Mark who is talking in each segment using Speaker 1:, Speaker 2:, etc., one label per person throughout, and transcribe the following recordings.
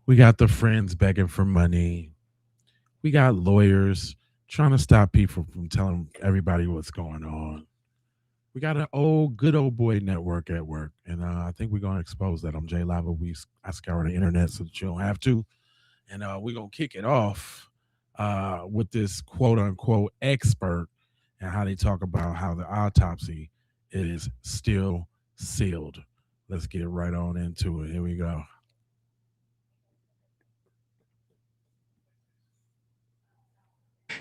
Speaker 1: We got the friends begging for money. We got lawyers trying to stop people from telling everybody what's going on. We got an good old boy network at work, and I think we're gonna expose that. I'm Jay Lava. I scour the internet so that you don't have to, and we're gonna kick it off with this quote unquote expert and how they talk about how the autopsy is still sealed. Let's get right on into it. Here we go.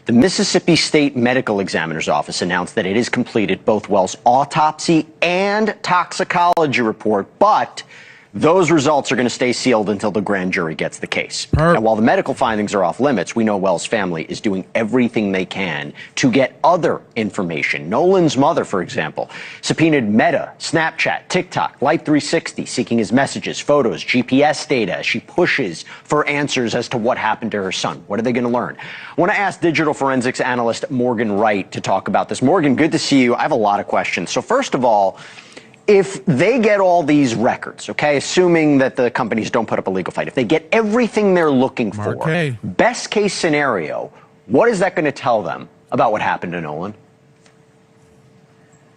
Speaker 2: The Mississippi State Medical Examiner's Office announced that it has completed both Wells' autopsy and toxicology report, but those results are going to stay sealed until the grand jury gets the case. And while the medical findings are off limits, we know Wells' family is doing everything they can to get other information. Nolan's mother, for example, subpoenaed Meta, Snapchat, TikTok, Life360, seeking his messages, photos, GPS data as she pushes for answers as to what happened to her son. What are they going to learn? I want to ask digital forensics analyst Morgan Wright to talk about this. Morgan, good to see you. I have a lot of questions. So first of all, if they get all these records, okay, assuming that the companies don't put up a legal fight, if they get everything they're looking for, best case scenario, what is that going to tell them about what happened to Nolan?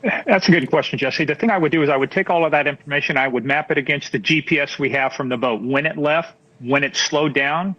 Speaker 3: That's a good question, Jesse. The thing I would do is I would take all of that information, I would map it against the GPS we have from the boat, when it left, when it slowed down,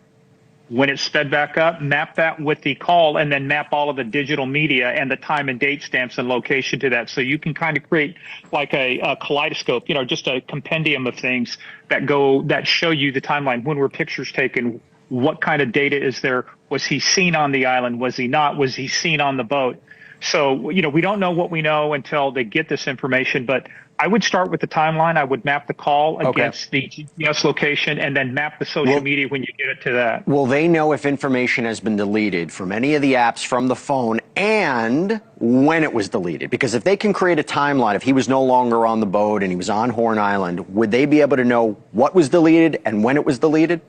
Speaker 3: when it sped back up, map that with the call, and then map all of the digital media and the time and date stamps and location to that. So you can kind of create like a kaleidoscope, you know, just a compendium of things that show you the timeline. When were pictures taken? What kind of data is there? Was he seen on the island? Was he not? Was he seen on the boat? So, you know, we don't know what we know until they get this information, but I would start with the timeline. I would map the call against the GPS location and then map the social media when you get it to that.
Speaker 2: Will they know if information has been deleted from any of the apps from the phone and when it was deleted? Because if they can create a timeline, if he was no longer on the boat and he was on Horn Island, would they be able to know what was deleted and when it was deleted?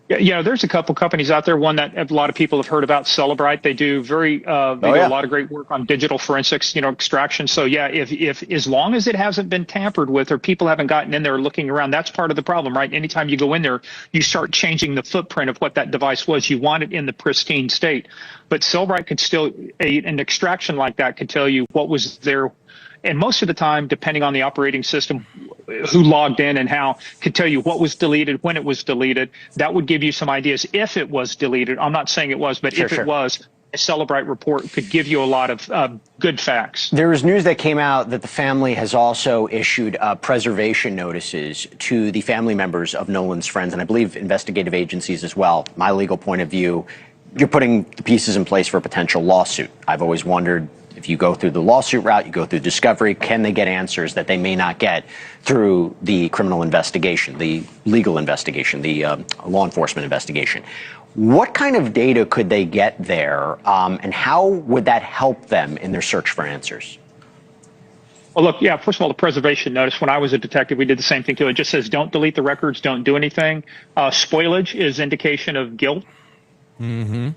Speaker 3: Yeah, there's a couple companies out there. One that a lot of people have heard about, Celebrite. They do do a lot of great work on digital forensics, you know, extraction. So yeah, if as long as it hasn't been tampered with or people haven't gotten in there looking around, that's part of the problem, right? Anytime you go in there, you start changing the footprint of what that device was. You want it in the pristine state, but Celebrite could still, an extraction like that could tell you what was there. And most of the time, depending on the operating system, who logged in and how, could tell you what was deleted, when it was deleted. That would give you some ideas if it was deleted. I'm not saying it was, but if it was, a Celebrite report could give you a lot of good facts.
Speaker 2: There was news that came out that the family has also issued preservation notices to the family members of Nolan's friends, and I believe investigative agencies as well. My legal point of view, you're putting the pieces in place for a potential lawsuit. I've always wondered, if you go through the lawsuit route, you go through discovery, can they get answers that they may not get through the criminal investigation, the legal investigation, the law enforcement investigation? What kind of data could they get there, and how would that help them in their search for answers?
Speaker 3: Well, look, yeah, first of all, the preservation notice, when I was a detective, we did the same thing too. It just says don't delete the records, don't do anything. Spoilage is indication of guilt.
Speaker 1: Mm-hmm.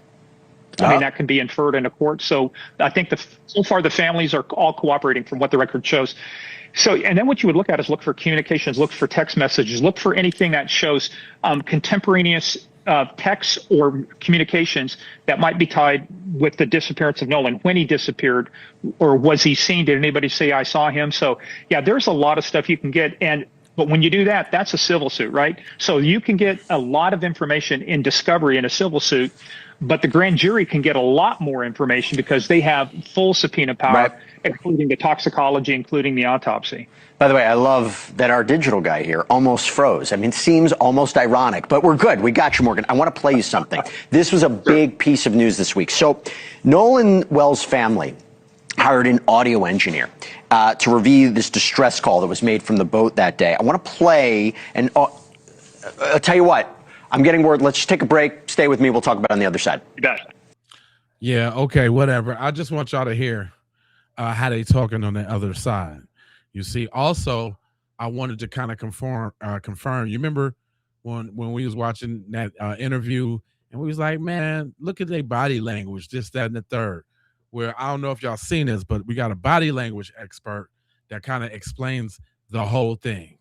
Speaker 3: I mean, that can be inferred in a court. So I think so far the families are all cooperating from what the record shows. So, and then what you would look at is look for communications, look for text messages, look for anything that shows contemporaneous texts or communications that might be tied with the disappearance of Nolan, when he disappeared, or was he seen? Did anybody say I saw him? So yeah, there's a lot of stuff you can get. But when you do that, that's a civil suit, right? So you can get a lot of information in discovery in a civil suit, but the grand jury can get a lot more information because they have full subpoena power, including the toxicology, including the autopsy.
Speaker 2: By the way, I love that our digital guy here almost froze. I mean, it seems almost ironic, but we're good. We got you, Morgan. I want to play you something. This was a big piece of news this week. So Nolan Wells' family hired an audio engineer to review this distress call that was made from the boat that day. I want to play, and I'll tell you what, I'm getting word. Let's just take a break. Stay with me. We'll talk about it on the other side.
Speaker 3: You bet.
Speaker 1: Yeah, okay, whatever. I just want y'all to hear how they talking on the other side. You see, also, I wanted to kind of confirm. You remember when we was watching that interview, and we was like, man, look at their body language, this, that, and the third. Where I don't know if y'all seen this, but we got a body language expert that kind of explains the whole thing.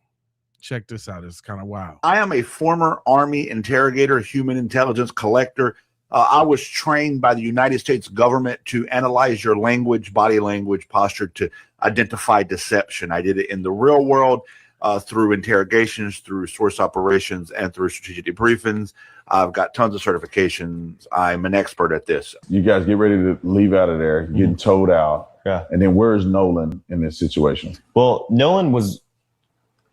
Speaker 1: Check this out. It's kind of wild.
Speaker 4: I am a former Army interrogator, human intelligence collector. I was trained by the United States government to analyze your language, body language, posture to identify deception. I did it in the real world through interrogations, through source operations, and through strategic debriefings. I've got tons of certifications. I'm an expert at this.
Speaker 5: You guys get ready to leave out of there, getting towed out.
Speaker 6: Yeah.
Speaker 5: And then where's Nolan in this situation?
Speaker 6: Well, Nolan was,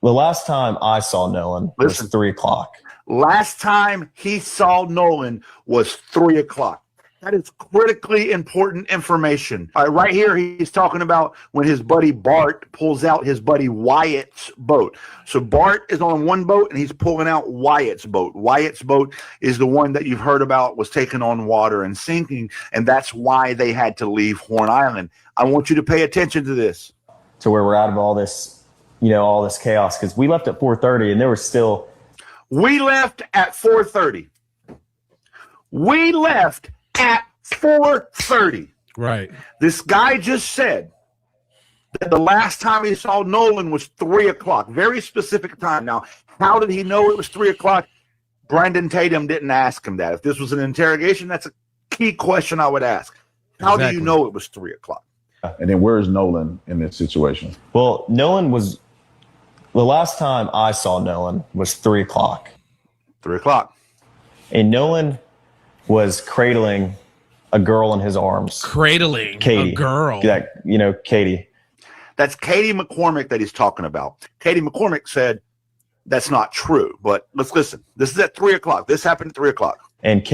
Speaker 6: the last time I saw Nolan was 3 o'clock.
Speaker 4: Last time he saw Nolan was 3 o'clock. That is critically important information. Right here, he's talking about when his buddy Bart pulls out his buddy Wyatt's boat. So Bart is on one boat and he's pulling out Wyatt's boat. Wyatt's boat is the one that you've heard about was taken on water and sinking, and that's why they had to leave Horn Island. I want you to pay attention to this.
Speaker 6: To where we're out of all this, all this chaos, because we left at 4:30 and there was still.
Speaker 4: We left at 4:30. We left at 4:30.
Speaker 1: Right.
Speaker 4: This guy just said that the last time he saw Nolan was 3 o'clock. Very specific time. Now, how did he know it was 3 o'clock? Brandon Tatum didn't ask him that. If this was an interrogation, that's a key question I would ask. How do you know it was 3 o'clock?
Speaker 5: And then where's Nolan in this situation?
Speaker 6: Well, Nolan was, the last time I saw Nolan was 3 o'clock.
Speaker 4: 3 o'clock.
Speaker 6: And Nolan was cradling a girl in his arms.
Speaker 1: Cradling
Speaker 6: Katie,
Speaker 1: a girl.
Speaker 6: Katie.
Speaker 4: That's Katie McCormick that he's talking about. Katie McCormick said that's not true, but let's listen. This is at 3 o'clock. This happened at 3 o'clock.
Speaker 6: And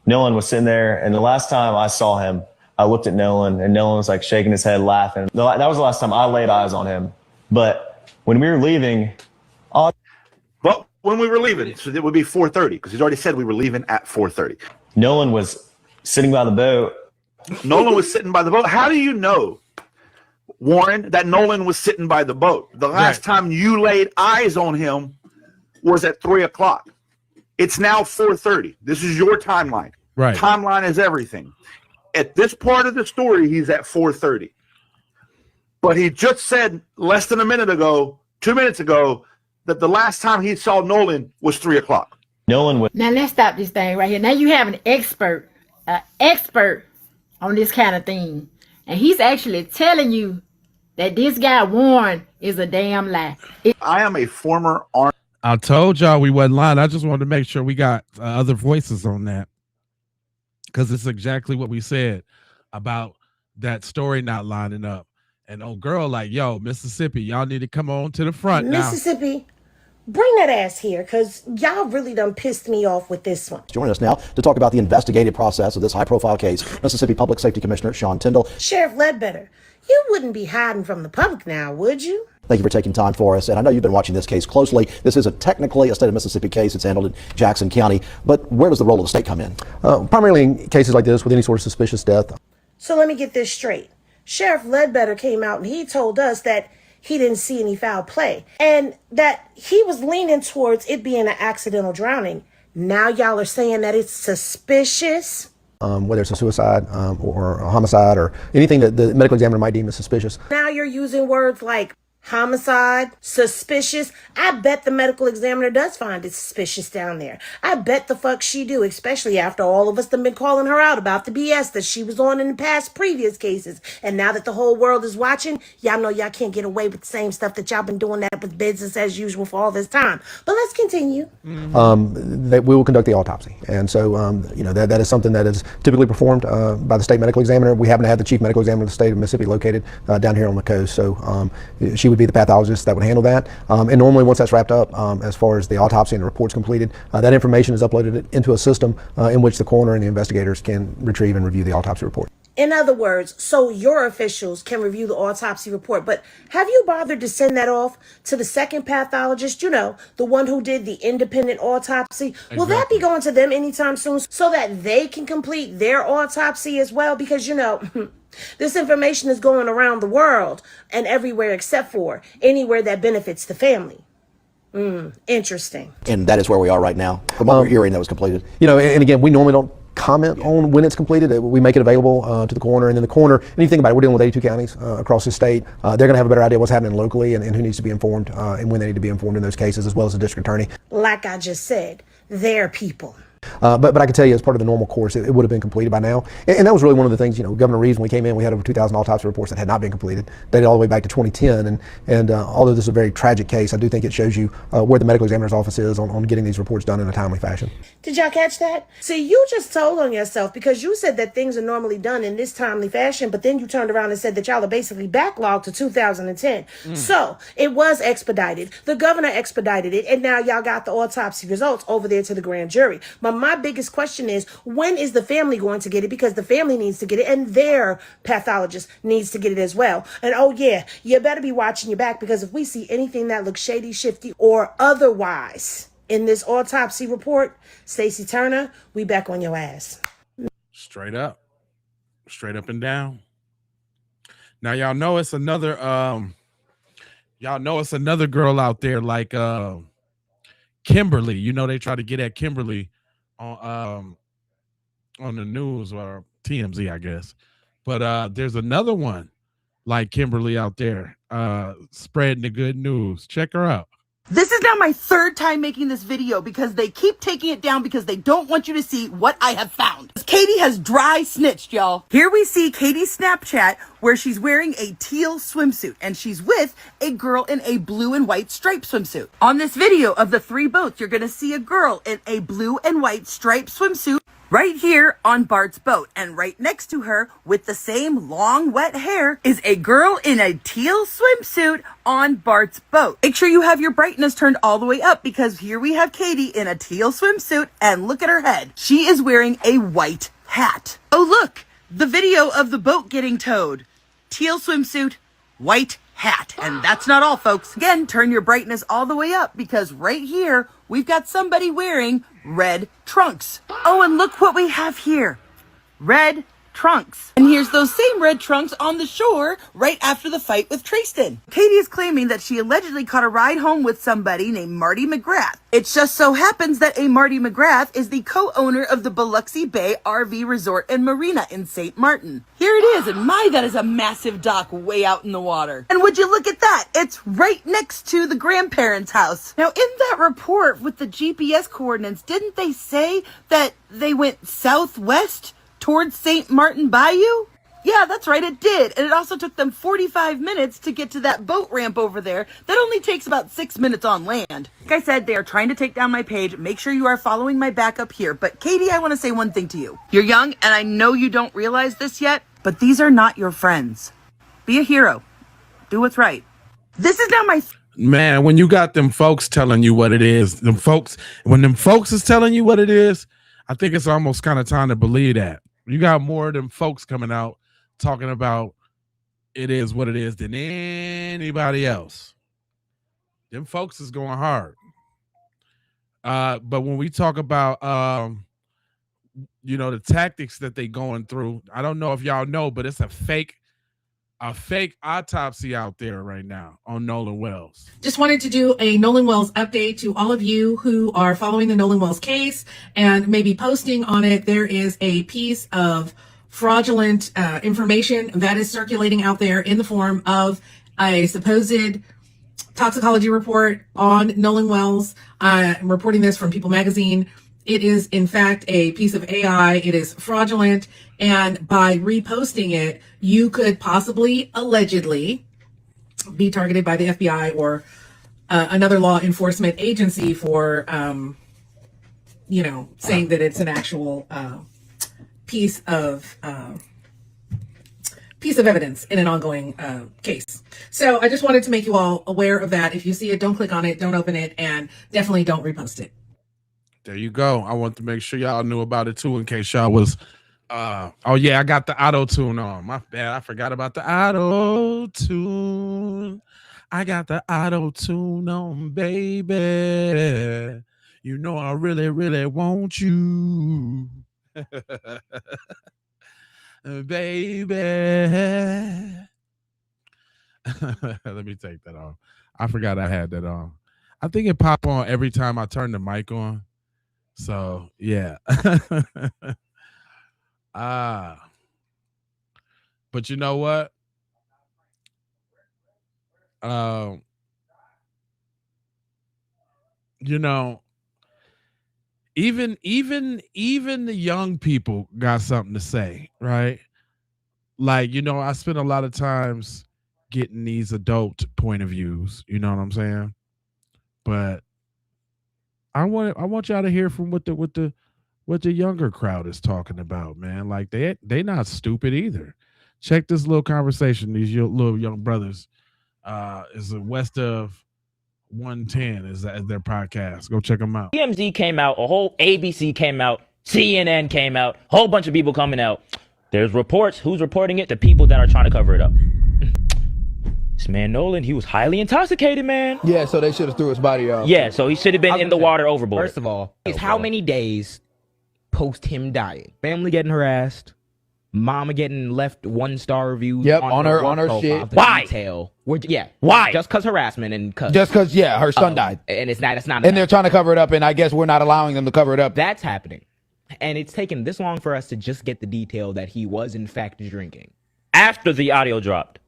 Speaker 6: Nolan was sitting there, and the last time I saw him, I looked at Nolan, and Nolan was like shaking his head, laughing. That was the last time I laid eyes on him. But when we were leaving,
Speaker 4: But when we were leaving, so it would be 4:30, because he's already said we were leaving at 4:30.
Speaker 6: Nolan was sitting by the boat.
Speaker 4: Nolan was sitting by the boat. How do you know, Warren, that Nolan was sitting by the boat? The last time you laid eyes on him was at 3 o'clock. It's now 4:30. This is your timeline.
Speaker 1: Right.
Speaker 4: Timeline is everything. At this part of the story, he's at 4:30. But he just said less than a minute ago, 2 minutes ago, that the last time he saw Nolan was 3 o'clock.
Speaker 6: Nolan was.
Speaker 7: Now let's stop this thing right here. Now you have an expert on this kind of thing. And he's actually telling you that this guy Warren is a damn lie.
Speaker 4: I am a former Army.
Speaker 1: I told y'all we wasn't lying. I just wanted to make sure we got other voices on that, because it's exactly what we said about that story not lining up. And old girl like, yo, Mississippi, y'all need to come on to the front now.
Speaker 8: Mississippi, bring that ass here, because y'all really done pissed me off with this one.
Speaker 9: Joining us now to talk about the investigative process of this high-profile case, Mississippi Public Safety Commissioner Sean Tyndall.
Speaker 8: Sheriff Ledbetter, you wouldn't be hiding from the public now, would you?
Speaker 9: Thank you for taking time for us. And I know you've been watching this case closely. This isn't technically a state of Mississippi case. It's handled in Jackson County. But where does the role of the state come in?
Speaker 10: Primarily in cases like this with any sort of suspicious death.
Speaker 8: So let me get this straight. Sheriff Ledbetter came out and he told us that he didn't see any foul play and that he was leaning towards it being an accidental drowning. Now y'all are saying that it's suspicious?
Speaker 10: Whether it's a suicide or a homicide or anything that the medical examiner might deem as suspicious.
Speaker 8: Now you're using words like homicide, suspicious. I bet the medical examiner does find it suspicious down there. I bet the fuck she do, especially after all of us have been calling her out about the BS that she was on in the past previous cases. And now that the whole world is watching, y'all know y'all can't get away with the same stuff that y'all been doing that with business as usual for all this time. But let's continue.
Speaker 10: That we will conduct the autopsy. And so, that is something that is typically performed by the state medical examiner. We happen to have the chief medical examiner of the state of Mississippi located down here on the coast. So she would be the pathologist that would handle that. And normally once that's wrapped up, as far as the autopsy and the report's completed, that information is uploaded into a system in which the coroner and the investigators can retrieve and review the autopsy report.
Speaker 8: In other words, so your officials can review the autopsy report, but have you bothered to send that off to the second pathologist, the one who did the independent autopsy? Exactly. Will that be going to them anytime soon so that they can complete their autopsy as well? Because, this information is going around the world and everywhere except for anywhere that benefits the family. Interesting.
Speaker 9: And that is where we are right now, from what we're hearing that was completed.
Speaker 10: And again, we normally don't comment on when it's completed. We make it available to the coroner, and then the coroner, and you think about it, we're dealing with 82 counties across the state. They're going to have a better idea what's happening locally and who needs to be informed and when they need to be informed in those cases, as well as the district attorney.
Speaker 8: Like I just said, they're people.
Speaker 10: But I can tell you, as part of the normal course, it would have been completed by now. And that was really one of the things, Governor Reeves, when we came in, we had over 2,000 autopsy reports that had not been completed, dated all the way back to 2010. And although this is a very tragic case, I do think it shows you where the medical examiner's office is on getting these reports done in a timely fashion.
Speaker 8: Did y'all catch that? See, you just told on yourself because you said that things are normally done in this timely fashion, but then you turned around and said that y'all are basically backlogged to 2010. So it was expedited. The governor expedited it, and now y'all got the autopsy results over there to the grand jury. But my biggest question is, when is the family going to get it? Because the family needs to get it, and their pathologist needs to get it as well. And oh yeah, you better be watching your back, because if we see anything that looks shady, shifty, or otherwise in this autopsy report, Stacey Turner, we back on your ass.
Speaker 1: Straight up and down. Now y'all know it's another girl out there like Kimberly. They try to get at Kimberly on the news, or TMZ, I guess. But there's another one like Kimberly out there spreading the good news. Check her out.
Speaker 11: This is now my third time making this video because they keep taking it down because they don't want you to see what I have found. Katie has dry snitched, y'all. Here we see Katie's Snapchat where she's wearing a teal swimsuit and she's with a girl in a blue and white striped swimsuit. On this video of the 3 boats, you're gonna see a girl in a blue and white striped swimsuit right here on Bart's boat, and right next to her with the same long wet hair is a girl in a teal swimsuit on Bart's boat. Make sure you have your brightness turned all the way up because here we have Katie in a teal swimsuit, and look at her head. She is wearing a white hat. Oh look, the video of the boat getting towed. Teal swimsuit, white hat. And that's not all, folks. Again, turn your brightness all the way up because right here we've got somebody wearing red trunks. Oh, and look what we have here. Red trunks. And here's those same red trunks on the shore right after the fight with Tristan. Katie is claiming that she allegedly caught a ride home with somebody named Marty McGrath. It just so happens that a Marty McGrath is the co-owner of the Biloxi Bay RV Resort and Marina in St. Martin. Here it is, and my, that is a massive dock way out in the water. And would you look at that? It's right next to the grandparents' house. Now, in that report with the GPS coordinates, didn't they say that they went southwest towards St. Martin Bayou? Yeah, that's right, it did. And it also took them 45 minutes to get to that boat ramp over there. That only takes about 6 minutes on land. Like I said, they are trying to take down my page. Make sure you are following my backup here. But Katie, I want to say one thing to you. You're young, and I know you don't realize this yet, but these are not your friends. Be a hero. Do what's right. This is now my...
Speaker 1: Man, when you got them folks telling you what it is, when them folks is telling you what it is, I think it's almost kind of time to believe that. You got more of them folks coming out talking about it is what it is than anybody else. Them folks is going hard. But when we talk about, the tactics that they going through, I don't know if y'all know, but it's a fake autopsy out there right now on Nolan Wells.
Speaker 12: Just wanted to do a Nolan Wells update to all of you who are following the Nolan Wells case and maybe posting on it. There is a piece of fraudulent information that is circulating out there in the form of a supposed toxicology report on Nolan Wells. I'm reporting this from People Magazine. It is, in fact, a piece of AI. It is fraudulent. And by reposting it, you could possibly, allegedly, be targeted by the FBI or another law enforcement agency for, saying that it's an actual piece of evidence in an ongoing case. So I just wanted to make you all aware of that. If you see it, don't click on it, don't open it, and definitely don't repost it.
Speaker 1: There you go. I want to make sure y'all knew about it too, in case y'all was oh yeah, I got the auto tune on. My bad. I forgot about the auto tune. I got the auto tune on, baby. You know I really, really want you. Baby. Let me take that off. I forgot I had that on. I think it pop on every time I turn the mic on. So yeah. But you know what? You know, even the young people got something to say, right? Like, you know, I spend a lot of times getting these adult point of views, you know what I'm saying? But I want y'all to hear from what the younger crowd is talking about, man. Like they not stupid either. Check this little conversation. These little young brothers is west of 110 is their podcast. Go check them out.
Speaker 13: TMZ came out, a whole ABC came out, CNN came out, a whole bunch of people coming out. There's reports. Who's reporting it? The people that are trying to cover it up. This man Nolan, he was highly intoxicated, man.
Speaker 14: Yeah, so they should have threw his body out.
Speaker 13: Yeah, so he should have been in the water overboard.
Speaker 14: First of all, is how many days post him dying? Family getting harassed, mama getting left 1-star reviews.
Speaker 15: Yep, on her shit.
Speaker 14: Why?
Speaker 13: Why?
Speaker 14: Just because harassment and
Speaker 15: Just because, yeah, her son died.
Speaker 14: And it's not
Speaker 15: And they're trying to cover it up, and I guess we're not allowing them to cover it up.
Speaker 14: That's happening. And it's taken this long for us to just get the detail that he was in fact drinking.
Speaker 13: After the audio dropped.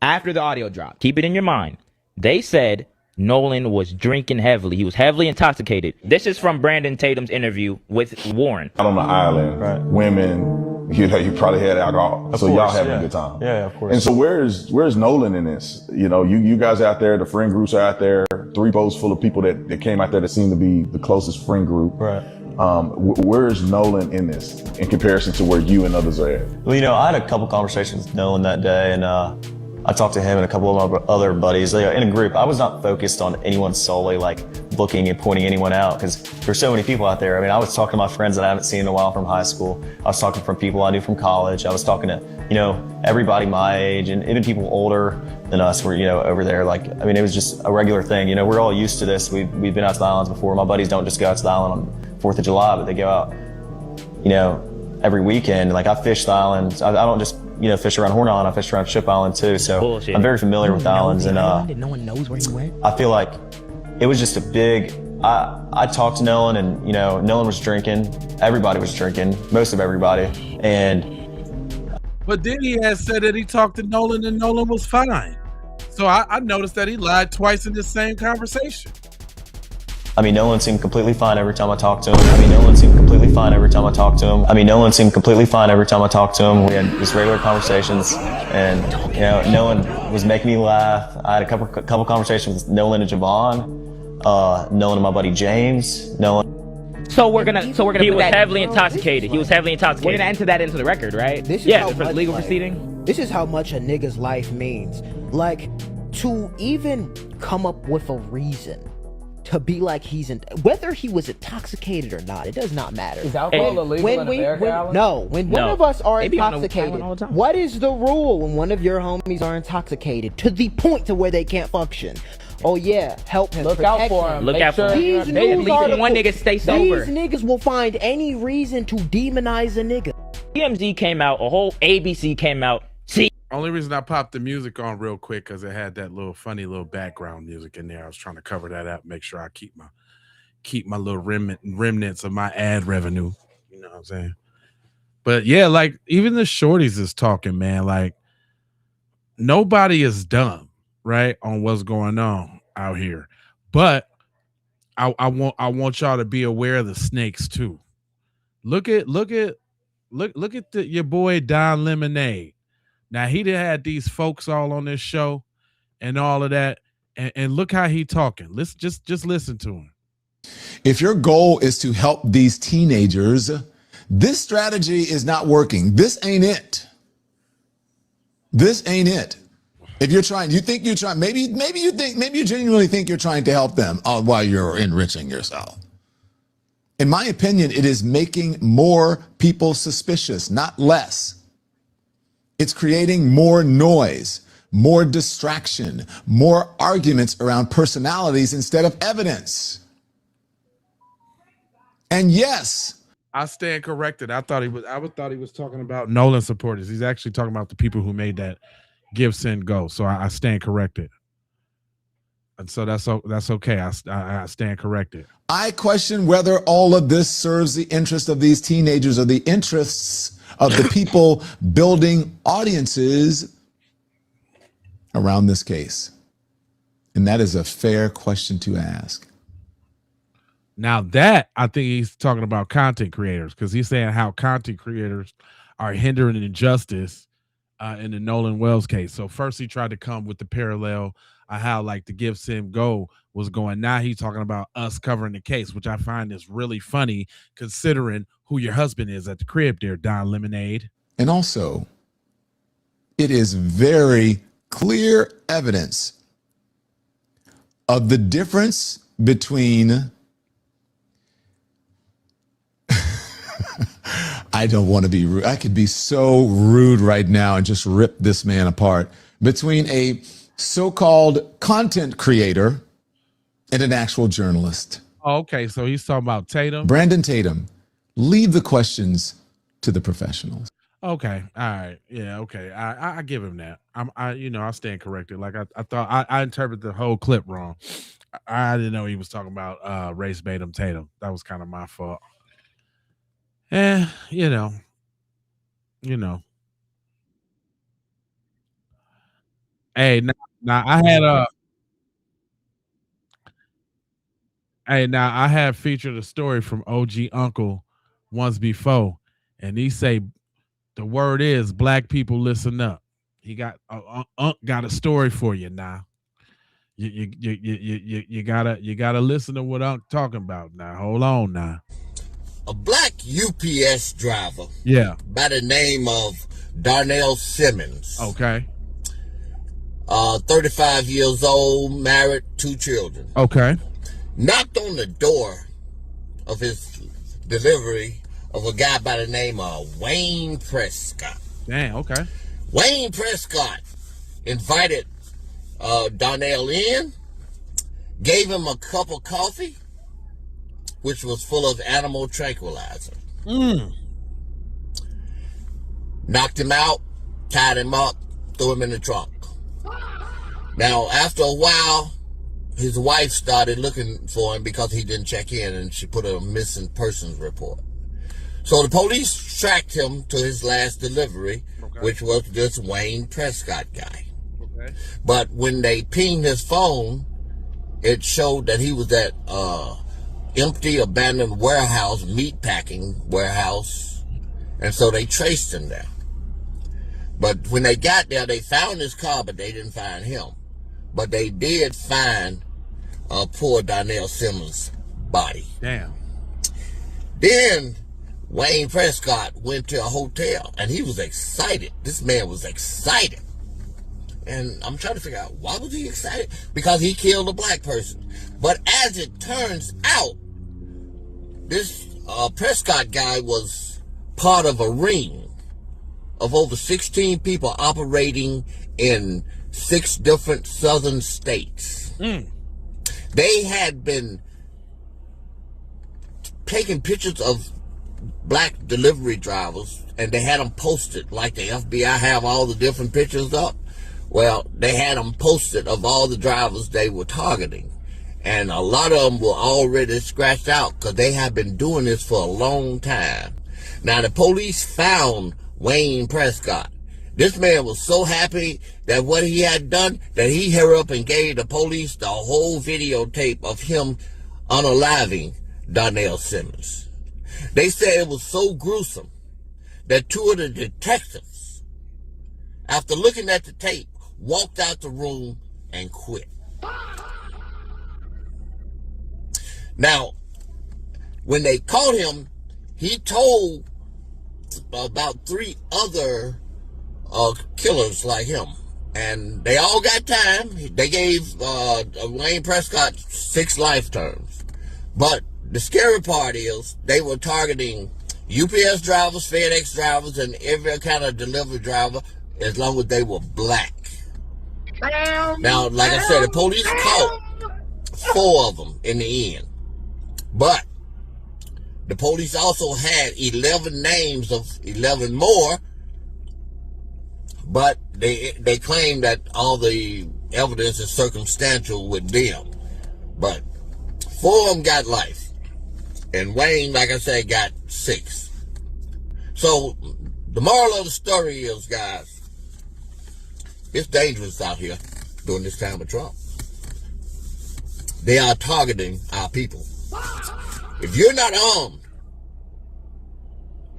Speaker 14: Keep
Speaker 13: it in your mind. They said Nolan was drinking heavily. He was heavily intoxicated. This is from Brandon Tatum's interview with Warren.
Speaker 5: Out on the island, women, you know, you probably had alcohol. So y'all having a good time.
Speaker 6: Yeah, of course.
Speaker 5: And so where's Nolan in this? You know, you guys out there, the friend groups are out there, 3 boats full of people that came out there that seem to be the closest friend group.
Speaker 6: Right.
Speaker 5: Where's Nolan in this in comparison to where you and others are at?
Speaker 6: Well, you know, I had a couple conversations with Nolan that day, and I talked to him and a couple of my other buddies in a group. I was not focused on anyone solely, like looking and pointing anyone out, because there's so many people out there. I mean, I was talking to my friends that I haven't seen in a while from high school. I was talking from people I knew from college. I was talking to, you know, everybody my age, and even people older than us were, you know, over there. Like, I mean, it was just a regular thing. You know, we're all used to this. We've been out to the islands before. My buddies don't just go out to the island on 4th of July, but they go out, you know, every weekend. Like, I fish the islands. I don't just, you know, fish around Horn Island. I fish around Ship Island too. So
Speaker 13: Bullshit.
Speaker 6: I'm very familiar with the islands, and
Speaker 14: no one knows where he went.
Speaker 6: I feel like it was just a big. I talked to Nolan, and you know, Nolan was drinking. Everybody was drinking. Most of everybody, and.
Speaker 1: But then he had said that he talked to Nolan and Nolan was fine. So I noticed that he lied twice in the same conversation.
Speaker 6: I mean, Nolan seemed completely fine every time I talked to him. I mean, Nolan seemed completely fine every time I talked to him. We had just regular conversations, and you know, Nolan was making me laugh. I had a couple conversations with Nolan and Javon, Nolan and my buddy James.
Speaker 13: So we're gonna. He was heavily intoxicated. We're gonna
Speaker 14: enter that into the record, right?
Speaker 16: This is
Speaker 13: Yeah,
Speaker 16: how much,
Speaker 14: legal
Speaker 16: like,
Speaker 14: proceeding.
Speaker 16: This is how much a nigga's life means. Like, to even come up with a reason to be like he's in, whether he was intoxicated or not, it does not matter.
Speaker 15: Is alcohol illegal in America, Alan?
Speaker 16: When one of us are
Speaker 14: They be on the
Speaker 16: intoxicated,
Speaker 14: island all the time.
Speaker 16: what is the rule when one of your homies are intoxicated to the point to where they can't function? Oh yeah, help him.
Speaker 15: Look out for him.
Speaker 13: Look
Speaker 15: Make
Speaker 13: out for
Speaker 15: sure
Speaker 13: him.
Speaker 16: These
Speaker 15: you're
Speaker 16: news
Speaker 15: dating.
Speaker 16: articles,
Speaker 14: one nigga stay sober.
Speaker 16: These niggas will find any reason to demonize a nigga.
Speaker 13: TMZ came out, a whole ABC came out.
Speaker 1: Only reason I popped the music on real quick because it had that little funny little background music in there. I was trying to cover that up, make sure I keep my little remnants of my ad revenue. You know what I'm saying? But yeah, like even the shorties is talking, man. Like nobody is dumb, right, on what's going on out here. But I want y'all to be aware of the snakes too. Look at your boy Don Lemonade. Now he done had these folks all on this show and all of that, and look how he talking. Let's just listen to him.
Speaker 17: If your goal is to help these teenagers, this strategy is not working. This ain't it. If you're trying, maybe you genuinely think you're trying to help them while you're enriching yourself. In my opinion, it is making more people suspicious, not less. It's creating more noise, more distraction, more arguments around personalities instead of evidence. And yes,
Speaker 1: I stand corrected. I thought he was talking about Nolan supporters. He's actually talking about the people who made that GiveSendGo. So I stand corrected. And so that's okay. I stand corrected.
Speaker 17: I question whether all of this serves the interest of these teenagers or the interests of the people building audiences around this case? And that is a fair question to ask.
Speaker 1: Now that I think he's talking about content creators, because he's saying how content creators are hindering injustice in the Nolan Wells case. So first he tried to come with the parallel of how like the GiveSendGo was going. Now he's talking about us covering the case, which I find is really funny considering who your husband is at the crib there, Don Lemonade.
Speaker 17: And also, it is very clear evidence of the difference between I don't want to be rude. I could be so rude right now and just rip this man apart. Between a so-called content creator and an actual journalist.
Speaker 1: Oh, okay, so he's talking about Tatum.
Speaker 17: Brandon Tatum. Leave the questions to the professionals.
Speaker 1: Okay, all right, yeah, okay. I give him that. I stand corrected. Like I thought I interpreted the whole clip wrong. I didn't know he was talking about race baiting Tatum. That was kind of my fault. Eh, you know. Hey, now I had now I had featured a story from OG Uncle once before, and he say the word is black people listen up. He got got a story for you now. You gotta listen to what I'm talking about now. Hold on now.
Speaker 18: A black UPS driver,
Speaker 1: Yeah.
Speaker 18: by the name of Darnell Simmons.
Speaker 1: Okay.
Speaker 18: 35 years old, married, 2 children.
Speaker 1: Okay.
Speaker 18: Knocked on the door of his delivery of a guy by the name of Wayne Prescott.
Speaker 1: Damn, okay.
Speaker 18: Wayne Prescott invited Darnell in, gave him a cup of coffee, which was full of animal tranquilizer. Knocked him out, tied him up, threw him in the trunk. Now, after a while, his wife started looking for him because he didn't check in, and she put a missing persons report. So the police tracked him to his last delivery, which was this Wayne Prescott guy.
Speaker 1: Okay.
Speaker 18: But when they pinged his phone, it showed that he was at empty, abandoned warehouse, meatpacking warehouse, and so they traced him there. But when they got there, they found his car, but they didn't find him. But they did find poor Darnell Simmons' body.
Speaker 1: Damn.
Speaker 18: Then Wayne Prescott went to a hotel, and he was excited. This man was excited. And I'm trying to figure out, why was he excited? Because he killed a black person. But as it turns out, this Prescott guy was part of a ring of over 16 people operating in 6 different southern states. They had been taking pictures of black delivery drivers, and they had them posted, like the FBI have all the different pictures up. Well, they had them posted of all the drivers they were targeting. And a lot of them were already scratched out because they have been doing this for a long time. Now, the police found Wayne Prescott. This man was so happy that what he had done, that he hurried up and gave the police the whole videotape of him unaliving Darnell Simmons. They said it was so gruesome that 2 of the detectives, after looking at the tape, walked out the room and quit. Now, when they caught him, he told about 3 other killers like him, and they all got time. They gave Wayne Prescott 6 life terms. But the scary part is they were targeting UPS drivers, FedEx drivers, and every kind of delivery driver as long as they were black. Now, like I said, the police caught 4 of them in the end. But the police also had 11 names of 11 more, but they claim that all the evidence is circumstantial with them. But 4 of them got life, and Wayne, like I said, got 6. So The moral of the story is, guys, it's dangerous out here during this time of Trump. They are targeting our people. If you're not armed,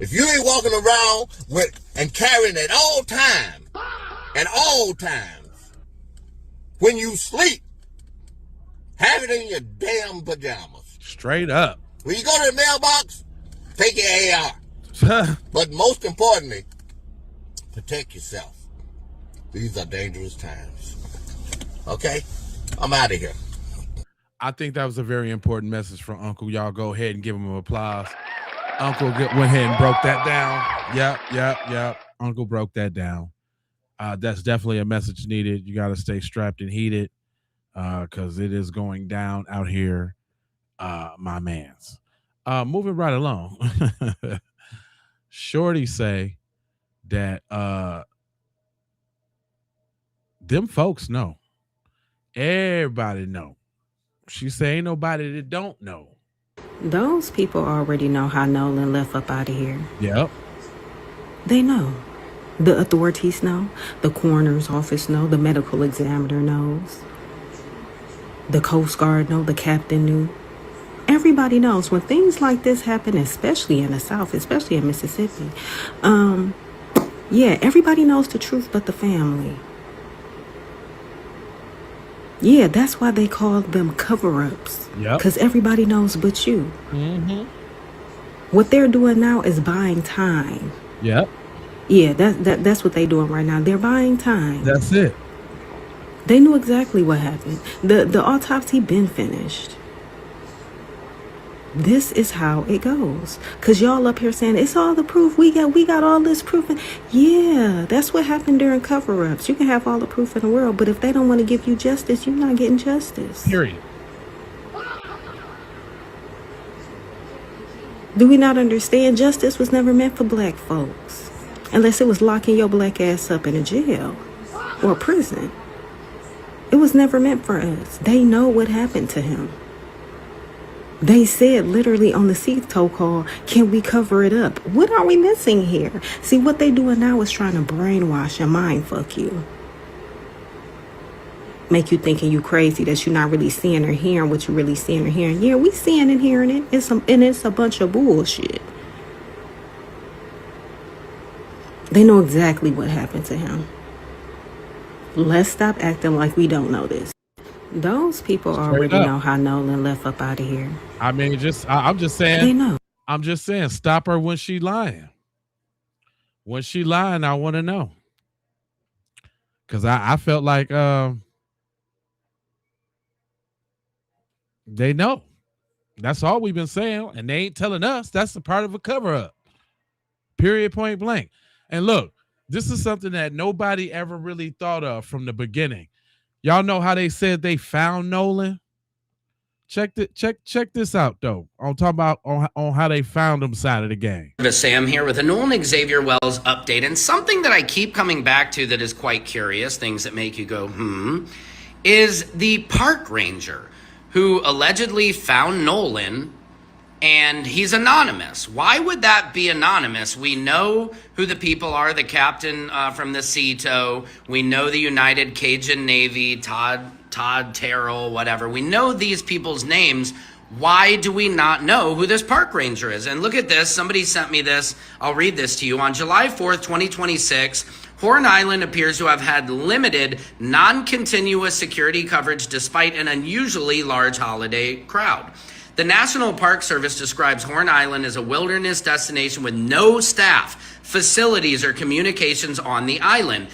Speaker 18: if you ain't walking around with and carrying at all times, when you sleep, have it in your damn pajamas.
Speaker 1: Straight up.
Speaker 18: When you go to the mailbox, take your AR. But most importantly, protect yourself. These are dangerous times. Okay? I'm out of here.
Speaker 1: I think that was a very important message from Uncle. Y'all go ahead and give him an applause. Uncle went ahead and broke that down. Yep. Uncle broke that down. That's definitely a message needed. You got to stay strapped and heated because it is going down out here, my mans. Moving right along. Shorty say that them folks know. Everybody know. She say ain't nobody that don't know.
Speaker 19: Those people already know how Nolan left up out of here.
Speaker 1: Yep.
Speaker 19: They know. The authorities know. The coroner's office know. The medical examiner knows. The Coast Guard know. The captain knew. Everybody knows when things like this happen, especially in the South, especially in Mississippi. Yeah, everybody knows the truth but the family. Yeah, that's why they call them cover-ups.
Speaker 1: Yep.
Speaker 19: Because everybody knows but you.
Speaker 1: Mm-hmm.
Speaker 19: What they're doing now is buying time.
Speaker 1: Yep.
Speaker 19: Yeah, that's what they're doing right now. They're buying time.
Speaker 1: That's it.
Speaker 19: They knew exactly what happened. The autopsy been finished. This is how it goes. Cause y'all up here saying it's all the proof. We got all this proof. Yeah, that's what happened during cover-ups. You can have all the proof in the world, but if they don't want to give you justice, you're not getting justice.
Speaker 1: Period.
Speaker 19: Do we not understand? Justice was never meant for black folks. Unless it was locking your black ass up in a jail or a prison. It was never meant for us. They know what happened to him. They said literally on the CTO call, can we cover it up? What are we missing here? See, what they doing now is trying to brainwash and mind fuck you. Make you thinking you crazy, that you're not really seeing or hearing what you're really seeing or hearing. Yeah, we seeing and hearing it. It's a bunch of bullshit. They know exactly what happened to him. Let's stop acting like we don't know this. Those people already know how Nolan left up out of here.
Speaker 1: I mean, I'm just saying.
Speaker 19: They know.
Speaker 1: I'm just saying, stop her when she lying. When she lying, I want to know. Because I felt like they know. That's all we've been saying. And they ain't telling us. That's a part of a cover-up. Period, point blank. And look, this is something that nobody ever really thought of from the beginning. Y'all know how they said they found Nolan? Check this out, though. I'm talking about on how they found him side of the game.
Speaker 20: Sam here with a Nolan Xavier Wells update, and something that I keep coming back to that is quite curious, things that make you go, is the park ranger who allegedly found Nolan, and he's anonymous. Why would that be anonymous? We know who the people are, the captain from the CTO. We know the United Cajun Navy, Todd Terrell, whatever. We know these people's names. Why do we not know who this park ranger is? And look at this. Somebody sent me this. I'll read this to you. On July 4th, 2026, Horn Island appears to have had limited, non-continuous security coverage despite an unusually large holiday crowd. The National Park Service describes Horn Island as a wilderness destination with no staff, facilities, or communications on the island.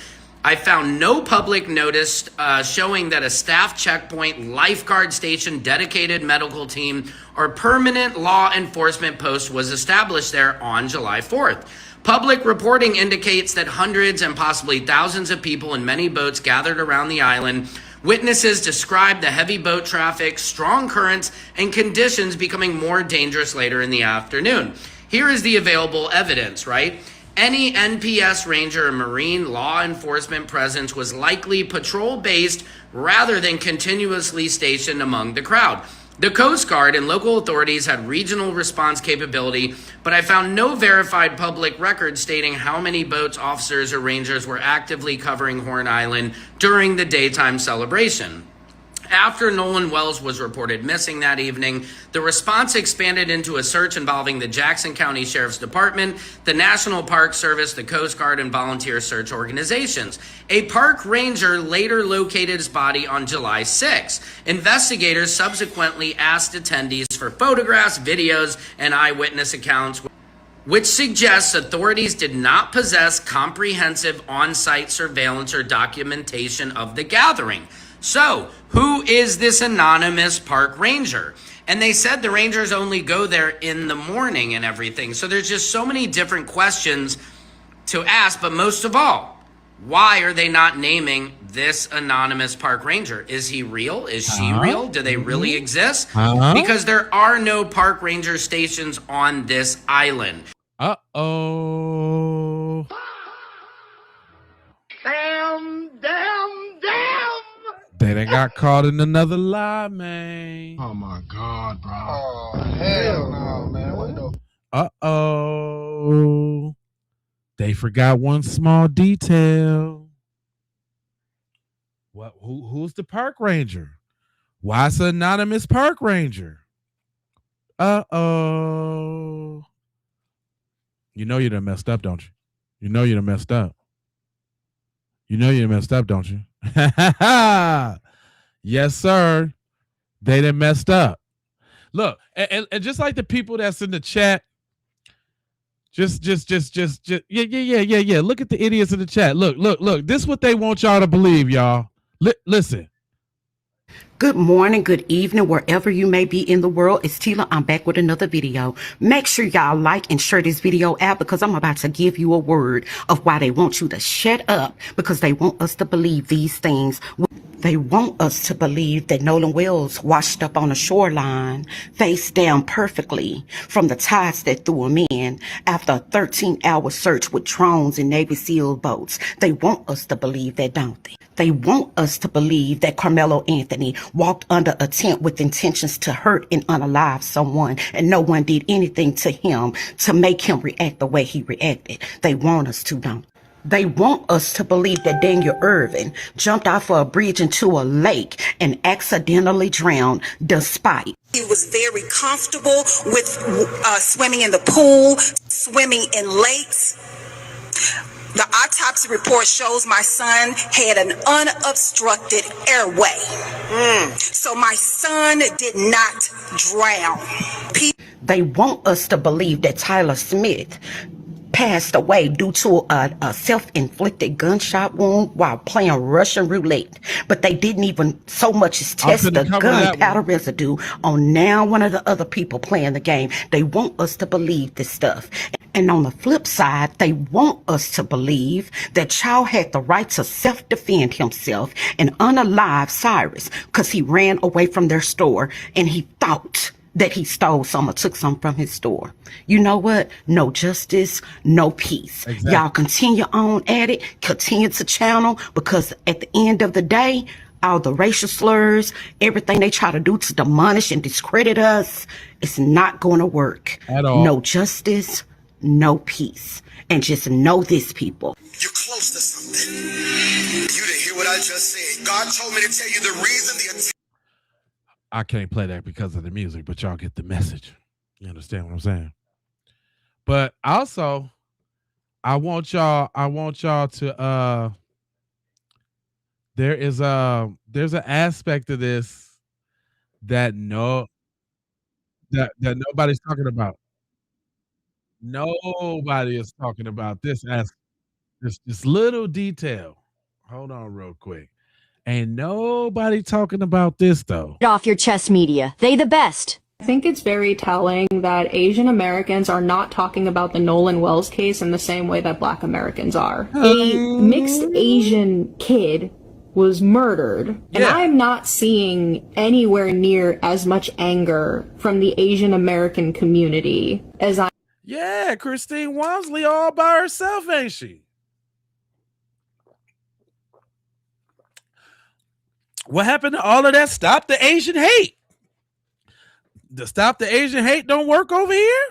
Speaker 20: I found no public notice showing that a staff checkpoint, lifeguard station, dedicated medical team, or permanent law enforcement post was established there on July 4th. Public reporting indicates that hundreds and possibly thousands of people in many boats gathered around the island. Witnesses describe the heavy boat traffic, strong currents, and conditions becoming more dangerous later in the afternoon. Here is the available evidence, right? Any NPS ranger or marine law enforcement presence was likely patrol-based rather than continuously stationed among the crowd. The Coast Guard and local authorities had regional response capability, but I found no verified public record stating how many boats, officers, or rangers were actively covering Horn Island during the daytime celebration. After Nolan Wells was reported missing that evening, the response expanded into a search involving the Jackson County Sheriff's Department, the National Park Service, the Coast Guard, and volunteer search organizations. A park ranger later located his body on July 6. Investigators subsequently asked attendees for photographs, videos, and eyewitness accounts, which suggests authorities did not possess comprehensive on-site surveillance or documentation of the gathering. So, who is this anonymous park ranger? And they said the rangers only go there in the morning and everything. So there's just so many different questions to ask. But most of all, why are they not naming this anonymous park ranger? Is he real? Is she real? Do they really exist? Because there are no park ranger stations on this island.
Speaker 1: Uh-oh.
Speaker 18: Damn.
Speaker 1: They done got caught in another lie, man.
Speaker 21: Oh my God, bro. Oh, hell no, man. What the?
Speaker 1: Uh-oh. They forgot one small detail. What? Who's the park ranger? Why it's an anonymous park ranger? Uh-oh. You know you done messed up, don't you? You know you done messed up. You know you done messed up, don't you? Yes, sir. They done messed up. Look, and just like the people that's in the chat, just yeah. Look at the idiots in the chat. Look. This is what they want y'all to believe, y'all. Listen.
Speaker 22: Good morning, good evening, wherever you may be in the world. It's Tila. I'm back with another video. Make sure y'all like and share this video out because I'm about to give you a word of why they want you to shut up, because they want us to believe these things. They want us to believe that Nolan Wells washed up on the shoreline, face down perfectly from the tides that threw him in after a 13-hour search with drones and Navy SEAL boats. They want us to believe that, don't they? They want us to believe that Carmelo Anthony walked under a tent with intentions to hurt and unalive someone, and no one did anything to him to make him react the way he reacted. They want us to, don't they? They want us to believe that Daniel Irvin jumped off of a bridge into a lake and accidentally drowned despite.
Speaker 23: He was very comfortable with swimming in the pool, swimming in lakes. The autopsy report shows my son had an unobstructed airway. So my son did not drown.
Speaker 22: They want us to believe that Tyler Smith passed away due to a self-inflicted gunshot wound while playing Russian roulette. But they didn't even so much as test the gunpowder residue on now one of the other people playing the game. They want us to believe this stuff. And on the flip side, they want us to believe that Chow had the right to self-defend himself and unalive Cyrus because he ran away from their store and he thought that he stole some or took some from his store. You know what? No justice, no peace. Exactly. Y'all continue on at it, continue to channel, because at the end of the day, all the racial slurs, everything they try to do to demolish and discredit us, it's not going to work. At all. No justice, no peace. And just know this, people.
Speaker 24: You're close to something. You didn't hear what I just said. God told me to tell you the reason the
Speaker 1: I can't play that because of the music, but y'all get the message. You understand what I'm saying? But also, I want y'all to there's an aspect of this that that nobody's talking about. Nobody is talking about this this little detail. Hold on real quick. Ain't nobody talking about this, though.
Speaker 25: Get off your chest, media. They the best.
Speaker 26: I think it's very telling that Asian Americans are not talking about the Nolan Wells case in the same way that Black Americans are. A mixed Asian kid was murdered, and I'm not seeing anywhere near as much anger from the Asian American community as I.
Speaker 1: Yeah, Christine Walmsley all by herself, ain't she? What happened to all of that? Stop the Asian hate. The Stop the Asian Hate don't work over here?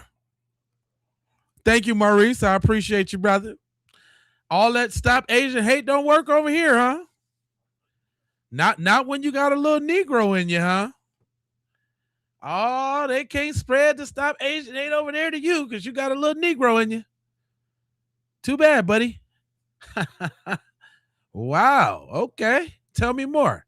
Speaker 1: Thank you, Maurice. I appreciate you, brother. All that Stop Asian Hate don't work over here, huh? Not when you got a little Negro in you, huh? Oh, they can't spread the Stop Asian Hate over there to you because you got a little Negro in you. Too bad, buddy. Wow. Okay. Tell me more.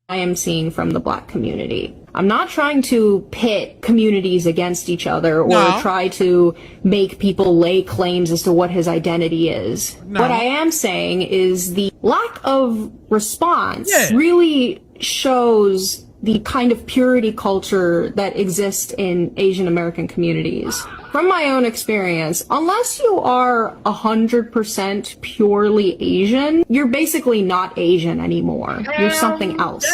Speaker 26: I am seeing from the Black community. I'm not trying to pit communities against each other or try to make people lay claims as to what his identity is. No. What I am saying is the lack of response really shows the kind of purity culture that exists in Asian American communities. From my own experience, unless you are 100% purely Asian, you're basically not Asian anymore. You're something else.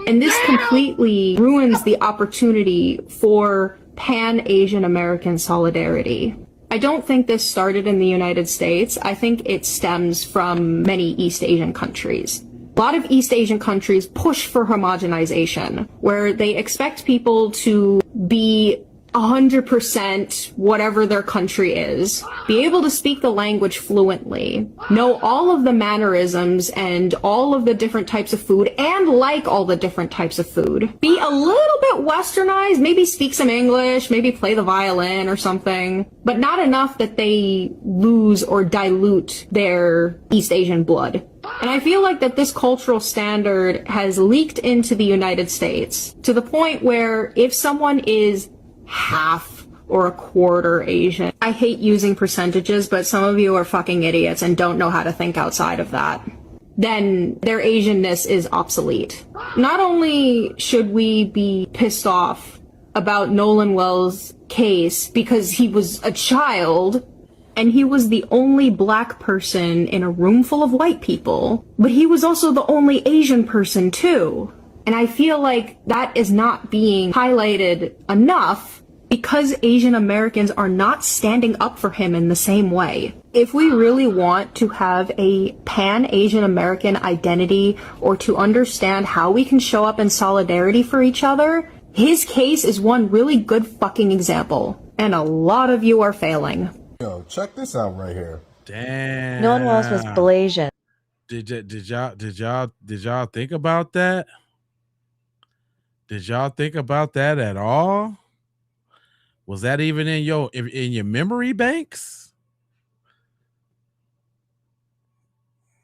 Speaker 26: And this completely ruins the opportunity for pan-Asian American solidarity. I don't think this started in the United States. I think it stems from many East Asian countries. A lot of East Asian countries push for homogenization, where they expect people to be 100% whatever their country is, be able to speak the language fluently, know all of the mannerisms and all of the different types of food, and like all the different types of food. Be a little bit westernized, maybe speak some English, maybe play the violin or something, but not enough that they lose or dilute their East Asian blood. And I feel like that this cultural standard has leaked into the United States to the point where if someone is half or a quarter Asian. I hate using percentages, but some of you are fucking idiots and don't know how to think outside of that. Then their Asianness is obsolete. Not only should we be pissed off about Nolan Wells' case because he was a child and he was the only Black person in a room full of white people, but he was also the only Asian person too. And I feel like that is not being highlighted enough because Asian Americans are not standing up for him in the same way. If we really want to have a pan-Asian American identity or to understand how we can show up in solidarity for each other, his case is one really good fucking example. And a lot of you are failing.
Speaker 2: Yo, check this out right here.
Speaker 1: Damn.
Speaker 3: Nolan Wells was Blasian.
Speaker 1: Did y'all think about that? Did y'all think about that at all? Was that even in your memory banks?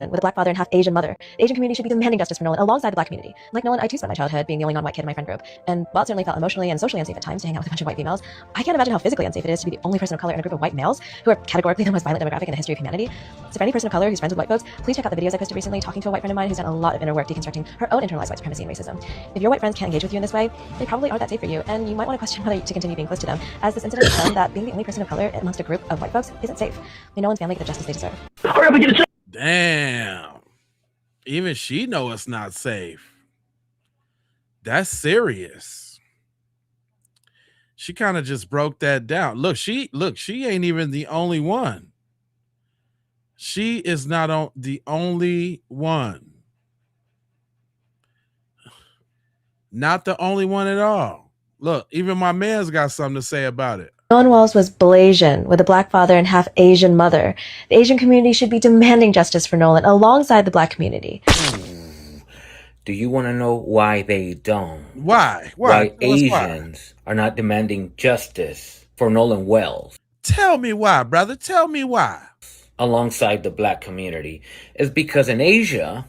Speaker 3: With a Black father and half Asian mother, the Asian community should be demanding justice for Nolan alongside the Black community. Like Nolan, I too spent my childhood being the only non-white kid in my friend group, and while it certainly felt emotionally and socially unsafe at times to hang out with a bunch of white females, I can't imagine how physically unsafe it is to be the only person of color in a group of white males who are categorically the most violent demographic in the history of humanity. So for any person of color who's friends with white folks, please check out the videos I posted recently talking to a white friend of mine who's done a lot of inner work deconstructing her own internalized white supremacy and racism. If your white friends can't engage with you in this way, they probably aren't that safe for you, and you might want to question whether to continue being close to them, as this incident has shown that being the only person of color amongst a group of white folks isn't safe. May Nolan's family get the justice they deserve.
Speaker 1: Damn. Even she know it's not safe. That's serious. She kind of just broke that down. Look, she ain't even the only one. She is not the only one. Not the only one at all. Look, even my man's got something to say about it.
Speaker 3: Nolan Wells was Blasian, with a Black father and half Asian mother. The Asian community should be demanding justice for Nolan alongside the Black community.
Speaker 4: Do you want to know why they don't?
Speaker 1: Why?
Speaker 4: Why Asians are not demanding justice for Nolan Wells?
Speaker 1: Tell me why, brother. Tell me why.
Speaker 4: Alongside the Black community is because in Asia,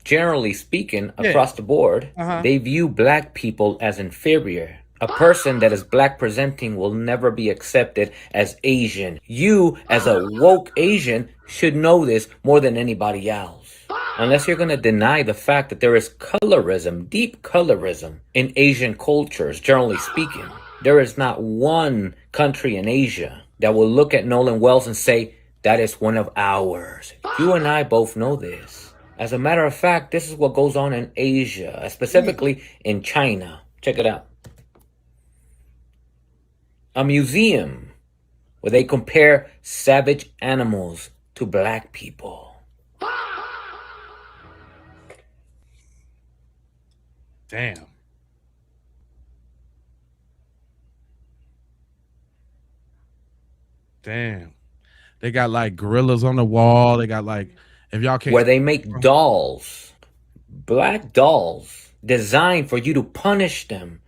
Speaker 4: generally speaking, across the board, they view Black people as inferior. A person that is Black presenting will never be accepted as Asian. You, as a woke Asian, should know this more than anybody else. Unless you're going to deny the fact that there is colorism, deep colorism, in Asian cultures, generally speaking. There is not one country in Asia that will look at Nolan Wells and say, that is one of ours. You and I both know this. As a matter of fact, this is what goes on in Asia, specifically in China. Check it out. A museum where they compare savage animals to Black people.
Speaker 1: Damn. Damn. They got like gorillas on the wall. They got like, if y'all can't.
Speaker 4: Where they make dolls, black dolls, designed for you to punish them,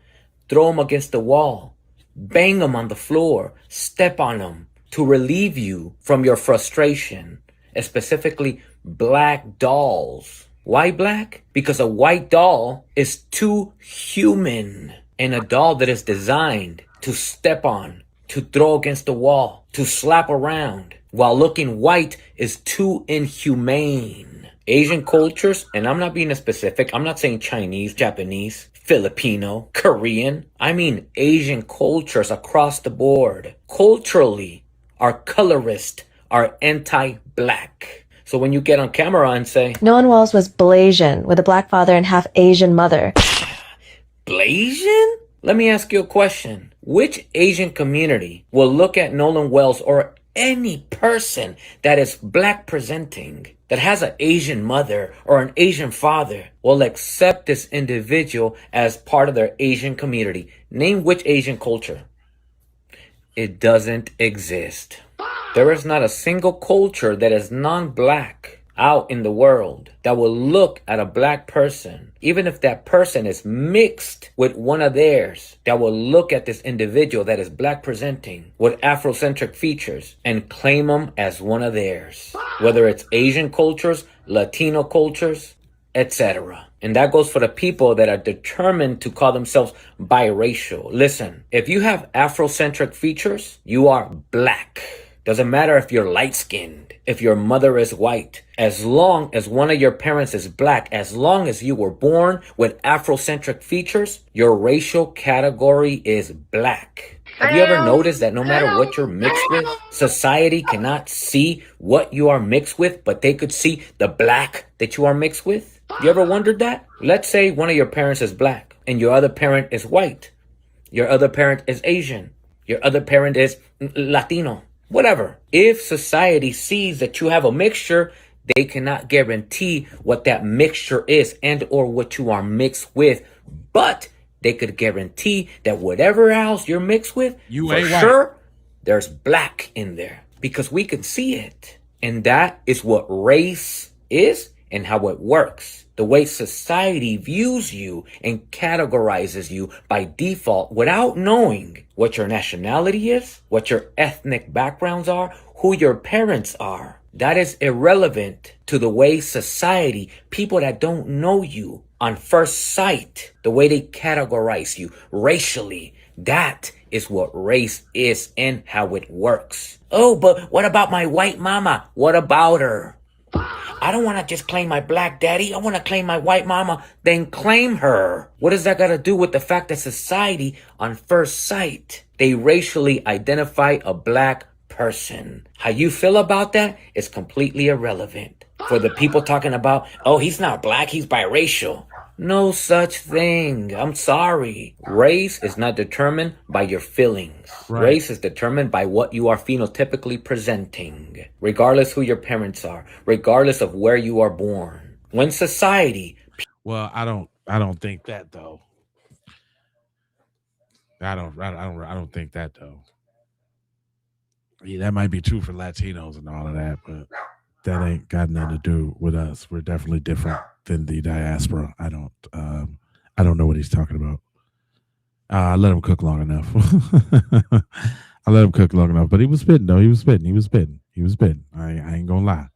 Speaker 4: throw them against the wall, bang them on the floor, step on them to relieve you from your frustration. Specifically, black dolls. Why black? Because a white doll is too human. And a doll that is designed to step on, to throw against the wall, to slap around, while looking white is too inhumane. Asian cultures, and I'm not being specific, I'm not saying Chinese, Japanese, Filipino, Korean. I mean Asian cultures across the board. Culturally, are colorist, are anti-black. So when you get on camera and say,
Speaker 3: Nolan Wells was Blasian, with a black father and half Asian mother.
Speaker 4: Blasian? Let me ask you a question. Which Asian community will look at Nolan Wells or any person that is black presenting, that has an Asian mother or an Asian father, will accept this individual as part of their Asian community? Name which Asian culture. It doesn't exist. There is not a single culture that is non-black out in the world that will look at a black person, even if that person is mixed with one of theirs, that will look at this individual that is black presenting with Afrocentric features and claim them as one of theirs, whether it's Asian cultures, Latino cultures, etc. And that goes for the people that are determined to call themselves biracial. Listen, if you have Afrocentric features, you are black. Doesn't matter if you're light-skinned, if your mother is white. As long as one of your parents is black, as long as you were born with Afrocentric features, your racial category is black. Have you ever noticed that no matter what you're mixed with, society cannot see what you are mixed with, but they could see the black that you are mixed with? You ever wondered that? Let's say one of your parents is black and your other parent is white. Your other parent is Asian. Your other parent is Latino. Whatever. If society sees that you have a mixture, they cannot guarantee what that mixture is and or what you are mixed with. But they could guarantee that whatever else you're mixed with, for sure, there's black in there. Because we can see it. And that is what race is and how it works. The way society views you and categorizes you by default without knowing what your nationality is, what your ethnic backgrounds are, who your parents are. That is irrelevant to the way society, people that don't know you on first sight, the way they categorize you racially, that is what race is and how it works. Oh, but what about my white mama? What about her? I don't want to just claim my black daddy. I want to claim my white mama. Then claim her. What does that got to do with the fact that society, on first sight, they racially identify a black person? How you feel about that is completely irrelevant. For the people talking about, oh, he's not black, he's biracial. No such thing. I'm sorry. Race is not determined by your feelings. Right. Race is determined by what you are phenotypically presenting, regardless who your parents are, regardless of where you are born. When society...
Speaker 1: Well, I don't think that though. I don't think that though. Yeah, that might be true for Latinos and all of that, but that ain't got nothing to do with us. We're definitely different than the diaspora. I don't know what he's talking about. I let him cook long enough. But he was spitting though. He was spitting. I ain't gonna lie.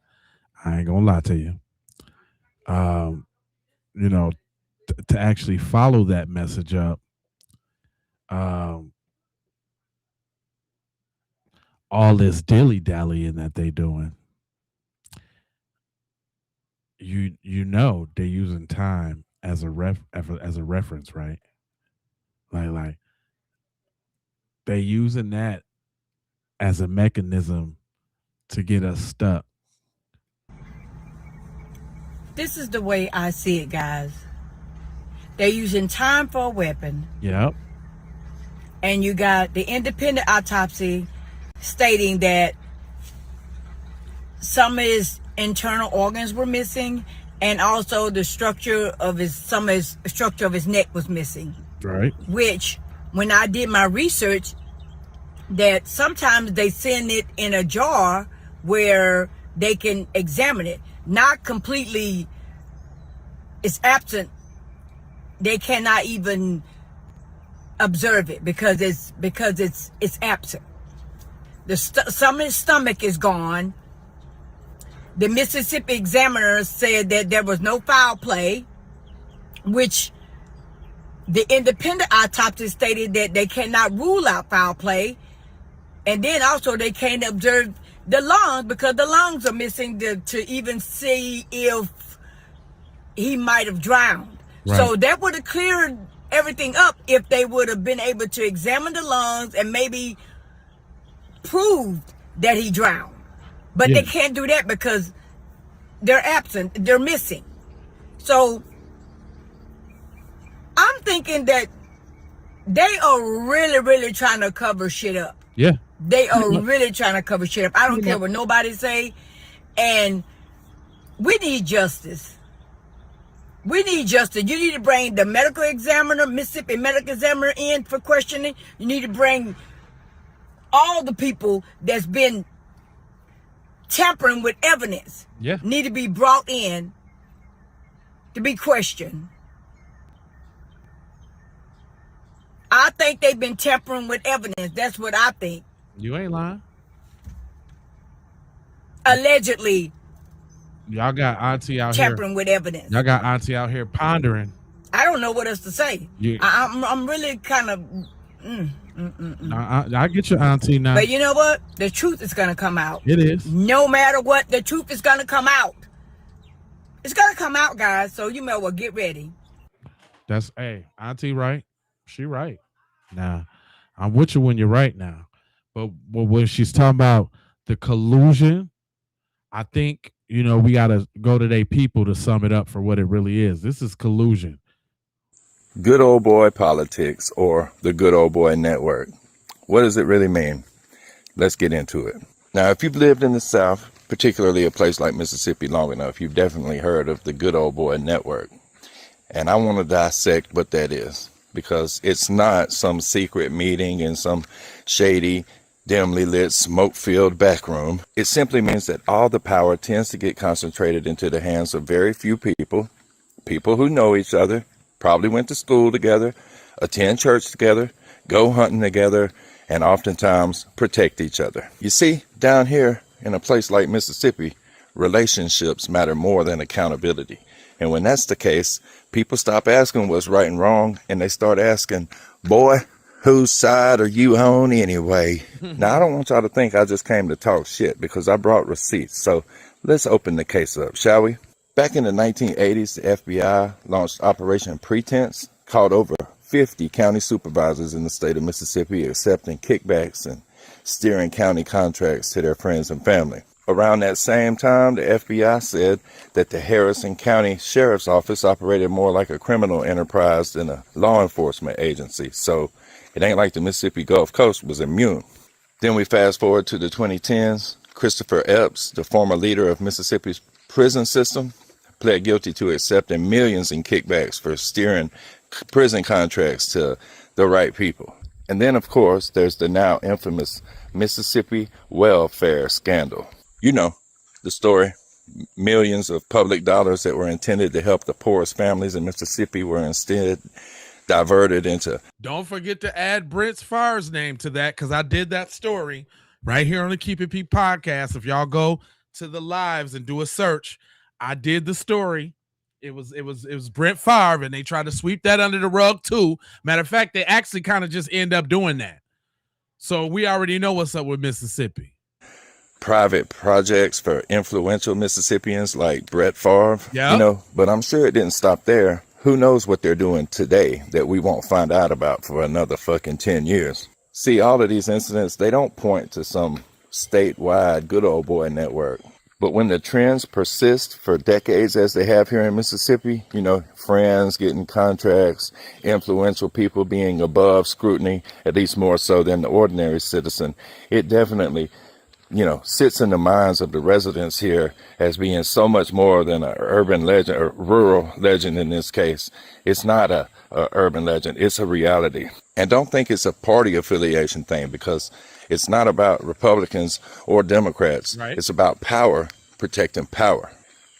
Speaker 1: I ain't gonna lie to you. You know, to actually follow that message up, all this dilly-dallying that they doing, you know they're using time as a reference, right? Like they using that as a mechanism to get us stuck.
Speaker 7: This is the way I see it, guys. They're using time for a weapon.
Speaker 1: Yep.
Speaker 7: And you got the independent autopsy stating that some of his internal organs were missing, and also the structure of his neck was missing.
Speaker 1: Right.
Speaker 7: Which, when I did my research, that sometimes they send it in a jar where they can examine it. Not completely, it's absent. They cannot even observe it because it's absent. Some of his stomach is gone. The Mississippi Examiner said that there was no foul play, which the independent autopsy stated that they cannot rule out foul play. And then also they can't observe the lungs because the lungs are missing to even see if he might have drowned. Right. So that would have cleared everything up if they would have been able to examine the lungs and maybe proved that he drowned. But they can't do that because they're absent, they're missing. So I'm thinking that they are really, really trying to cover shit up.
Speaker 1: Yeah.
Speaker 7: They are really trying to cover shit up. I don't care what nobody say. And we need justice. We need justice. You need to bring the medical examiner, Mississippi medical examiner in for questioning. You need to bring all the people that's been tampering with evidence.
Speaker 1: Yeah.
Speaker 7: Need to be brought in to be questioned. I think they've been tampering with evidence. That's what I think.
Speaker 1: You ain't lying.
Speaker 7: Allegedly.
Speaker 1: Y'all got Auntie out
Speaker 7: tampering
Speaker 1: here.
Speaker 7: with evidence.
Speaker 1: Y'all got Auntie out here pondering.
Speaker 7: I don't know what else to say.
Speaker 1: Yeah.
Speaker 7: I'm really kind of.
Speaker 1: I get your Auntie now.
Speaker 7: But you know what? The truth is going to come out.
Speaker 1: It is.
Speaker 7: No matter what, the truth is going to come out. It's going to come out, guys. So you may well get ready.
Speaker 1: That's, hey, Auntie right. She right. Now, I'm with you when you're right now. But when she's talking about the collusion, I think, we got to go to their people to sum it up for what it really is. This is collusion.
Speaker 5: Good old boy politics, or the good old boy network. What does it really mean? Let's get into it. Now, if you've lived in the South, particularly a place like Mississippi long enough, you've definitely heard of the good old boy network. And I want to dissect what that is, because it's not some secret meeting in some shady, dimly lit, smoke-filled back room. It simply means that all the power tends to get concentrated into the hands of very few people who know each other, probably went to school together, attend church together, go hunting together, and oftentimes protect each other. You see, down here in a place like Mississippi, relationships matter more than accountability. And when that's the case, people stop asking what's right and wrong, and they start asking, boy, whose side are you on anyway? Now, I don't want y'all to think I just came to talk shit, because I brought receipts. So let's open the case up, shall we? Back in the 1980s, the FBI launched Operation Pretense, caught over 50 county supervisors in the state of Mississippi accepting kickbacks and steering county contracts to their friends and family. Around that same time, the FBI said that the Harrison County Sheriff's Office operated more like a criminal enterprise than a law enforcement agency. So it ain't like the Mississippi Gulf Coast was immune. Then we fast forward to the 2010s. Christopher Epps, the former leader of Mississippi's prison system, pled guilty to accepting millions in kickbacks for steering prison contracts to the right people. And then, of course, there's the now infamous Mississippi welfare scandal. You know the story. Millions of public dollars that were intended to help the poorest families in Mississippi were instead diverted into.
Speaker 1: Don't forget to add Brent's Farr's name to that, because I did that story right here on the Keep It Peep podcast. If y'all go to the lives and do a search, I did the story. It was Brent Favre, and they tried to sweep that under the rug too. Matter of fact, they actually kind of just end up doing that. So we already know what's up with Mississippi.
Speaker 5: Private projects for influential Mississippians like Brett Favre, but I'm sure it didn't stop there. Who knows what they're doing today that we won't find out about for another fucking 10 years. See, all of these incidents, they don't point to some statewide good old boy network. But when the trends persist for decades as they have here in Mississippi, friends getting contracts, influential people being above scrutiny, at least more so than the ordinary citizen, it definitely sits in the minds of the residents here as being so much more than an urban legend or rural legend in this case. It's not a urban legend. It's a reality. And don't think it's a party affiliation thing, because it's not about Republicans or Democrats.
Speaker 1: Right.
Speaker 5: It's about power protecting power.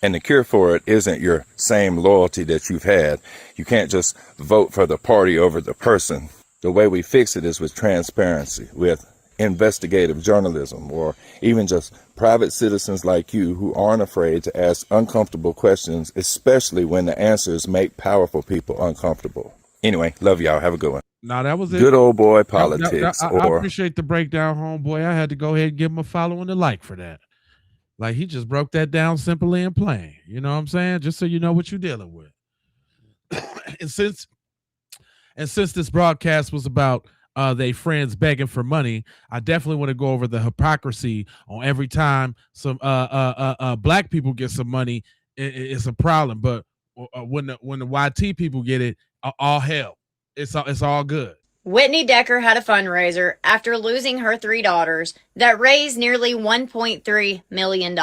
Speaker 5: And the cure for it isn't your same loyalty that you've had. You can't just vote for the party over the person. The way we fix it is with transparency, with investigative journalism, or even just private citizens like you who aren't afraid to ask uncomfortable questions, especially when the answers make powerful people uncomfortable. Anyway, love y'all. Have a good one.
Speaker 1: Now that was it.
Speaker 5: Good old boy politics.
Speaker 1: I appreciate the breakdown, homeboy. I had to go ahead and give him a follow and a like for that. Like, he just broke that down simply and plain. You know what I'm saying? Just so you know what you're dealing with. and since this broadcast was about they friends begging for money, I definitely want to go over the hypocrisy on every time some black people get some money, it's a problem. But when the YT people get it, all hell. It's all good.
Speaker 6: Whitney Decker had a fundraiser after losing her 3 daughters that raised nearly $1.3 million.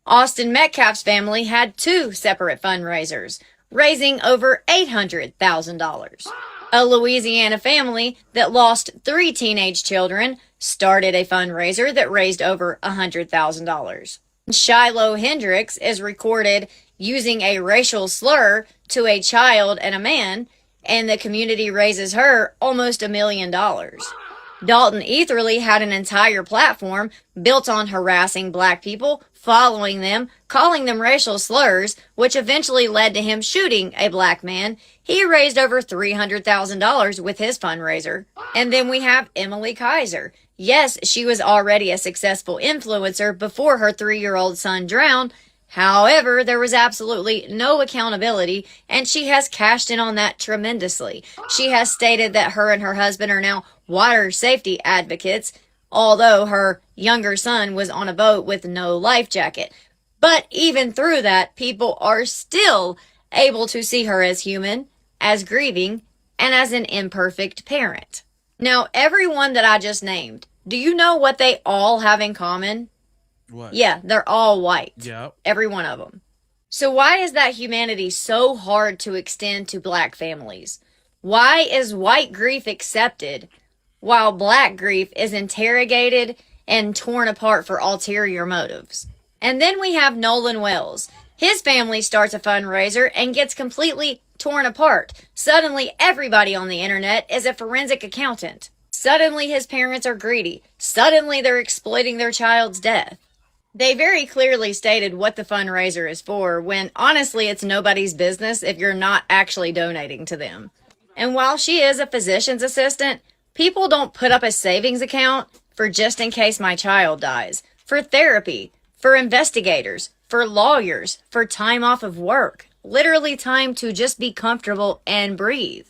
Speaker 6: Austin Metcalf's family had 2 separate fundraisers, raising over $800,000. A Louisiana family that lost 3 teenage children started a fundraiser that raised over $100,000. Shiloh Hendricks is recorded using a racial slur to a child and a man, and the community raises her almost $1 million. Dalton Etherly had an entire platform built on harassing black people, following them, calling them racial slurs, which eventually led to him shooting a black man. He raised over $300,000 with his fundraiser. And then we have Emily Kaiser. Yes, she was already a successful influencer before her 3-year-old son drowned. However, there was absolutely no accountability, and she has cashed in on that tremendously. She has stated that her and her husband are now water safety advocates, although her younger son was on a boat with no life jacket. But even through that, people are still able to see her as human, as grieving, and as an imperfect parent. Now, everyone that I just named, do you know what they all have in common?
Speaker 1: What?
Speaker 6: Yeah, they're all white.
Speaker 1: Yep.
Speaker 6: Every one of them. So why is that humanity so hard to extend to black families? Why is white grief accepted while black grief is interrogated and torn apart for ulterior motives? And then we have Nolan Wells. His family starts a fundraiser and gets completely torn apart. Suddenly, everybody on the internet is a forensic accountant. Suddenly, his parents are greedy. Suddenly, they're exploiting their child's death. They very clearly stated what the fundraiser is for, when honestly it's nobody's business if you're not actually donating to them. And while she is a physician's assistant, people don't put up a savings account for just in case my child dies, for therapy, for investigators, for lawyers, for time off of work, literally time to just be comfortable and breathe.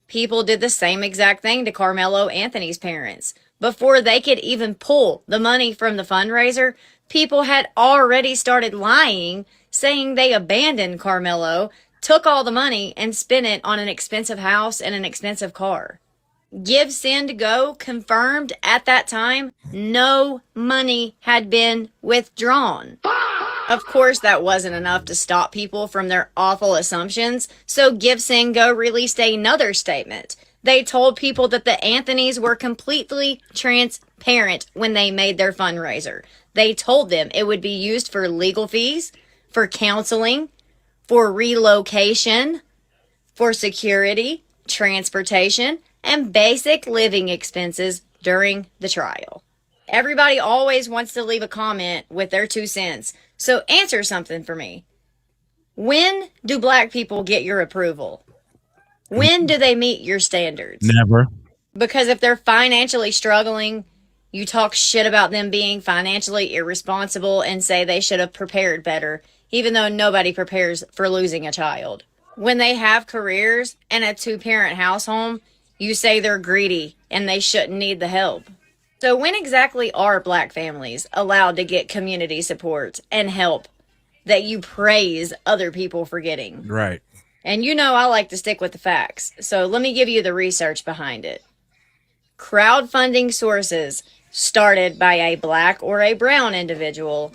Speaker 6: People did the same exact thing to Carmelo Anthony's parents. Before they could even pull the money from the fundraiser, people had already started lying, saying they abandoned Carmelo, took all the money, and spent it on an expensive house and an expensive car. GiveSendGo confirmed at that time no money had been withdrawn. Of course, that wasn't enough to stop people from their awful assumptions, so GiveSendGo released another statement. They told people that the Anthonys were completely transparent when they made their fundraiser. They told them it would be used for legal fees, for counseling, for relocation, for security, transportation, and basic living expenses during the trial. Everybody always wants to leave a comment with their 2 cents, so answer something for me. When do black people get your approval? When do they meet your standards?
Speaker 1: Never.
Speaker 6: Because if they're financially struggling, you talk shit about them being financially irresponsible and say they should have prepared better, even though nobody prepares for losing a child. When they have careers and a 2-parent household, you say they're greedy and they shouldn't need the help. So when exactly are black families allowed to get community support and help that you praise other people for getting?
Speaker 1: Right.
Speaker 6: And you know I like to stick with the facts, so let me give you the research behind it. Crowdfunding sources started by a black or a brown individual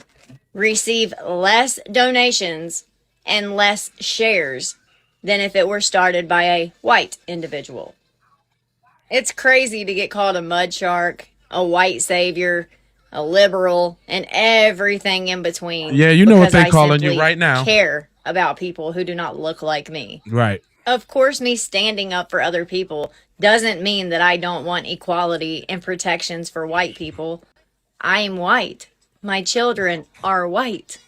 Speaker 6: receive less donations and less shares than if it were started by a white individual. It's crazy to get called a mud shark, a white savior, a liberal, and everything in between.
Speaker 1: Yeah, you know what they
Speaker 6: because I
Speaker 1: calling you
Speaker 6: simply
Speaker 1: right now.
Speaker 6: care about people who do not look like me.
Speaker 1: Right.
Speaker 6: Of course, me standing up for other people doesn't mean that I don't want equality and protections for white people. I am white. My children are white.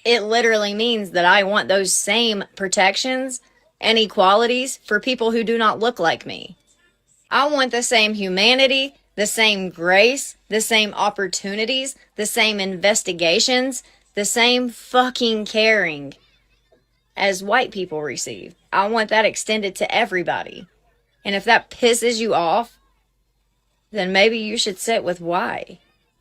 Speaker 6: It literally means that I want those same protections and equalities for people who do not look like me. I want the same humanity, the same grace, the same opportunities, the same investigations, the same fucking caring as white people receive. I want that extended to everybody. And if that pisses you off, then maybe you should sit with why.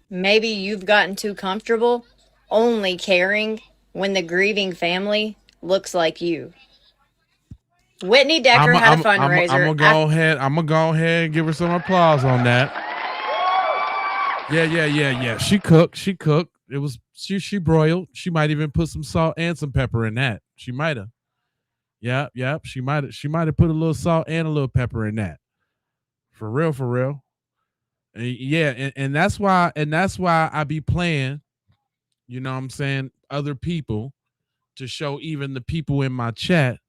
Speaker 6: Maybe you've gotten too comfortable only caring when the grieving family looks like you. Whitney Decker had a fundraiser.
Speaker 1: I'm gonna go ahead and give her some applause on that. Yeah. She cooked. It was she broiled. She might even put some salt and some pepper in that. She might have. Yep. She might have put a little salt and a little pepper in that. For real. And that's why I be playing, you know what I'm saying, other people to show even the people in my chat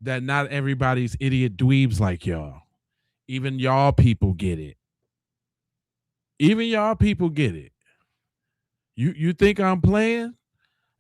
Speaker 1: that not everybody's idiot dweebs like y'all. Even y'all people get it. You think I'm playing?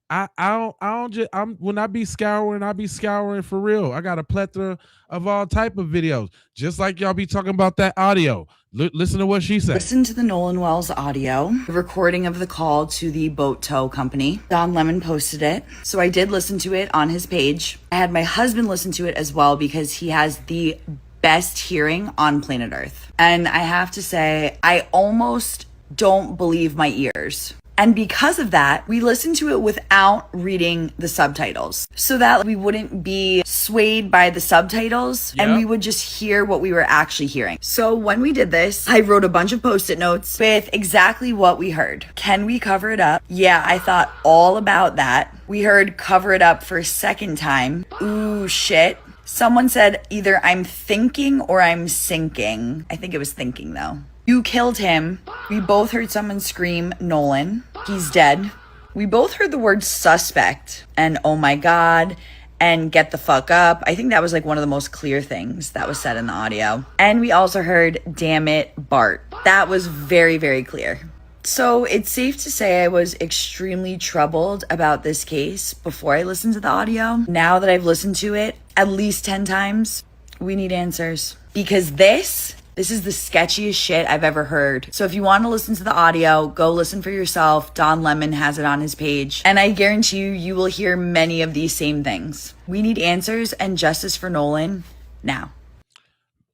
Speaker 1: When I be scouring for real. I got a plethora of all type of videos. Just like y'all be talking about that audio. Listen to what she said.
Speaker 8: Listen to the Nolan Wells audio, the recording of the call to the boat tow company. Don Lemon posted it. So I did listen to it on his page. I had my husband listen to it as well because he has the best hearing on planet Earth. And I have to say, I almost don't believe my ears. And because of that, we listened to it without reading the subtitles so that we wouldn't be swayed by the subtitles and we would just hear what we were actually hearing. So when we did this, I wrote a bunch of Post-it notes with exactly what we heard. Can we cover it up? Yeah, I thought all about that. We heard cover it up for a second time. Ooh, shit. Someone said either I'm thinking or I'm sinking. I think it was thinking though. You killed him. We both heard someone scream, Nolan. He's dead. We both heard the word suspect and oh my God and get the fuck up. I think that was like one of the most clear things that was said in the audio. And we also heard, damn it, Bart. That was very, very clear. So it's safe to say I was extremely troubled about this case before I listened to the audio. Now that I've listened to it at least 10 times, we need answers. Because this is the sketchiest shit I've ever heard. So if you want to listen to the audio, go listen for yourself. Don Lemon has it on his page. And I guarantee you will hear many of these same things. We need answers and justice for Nolan now.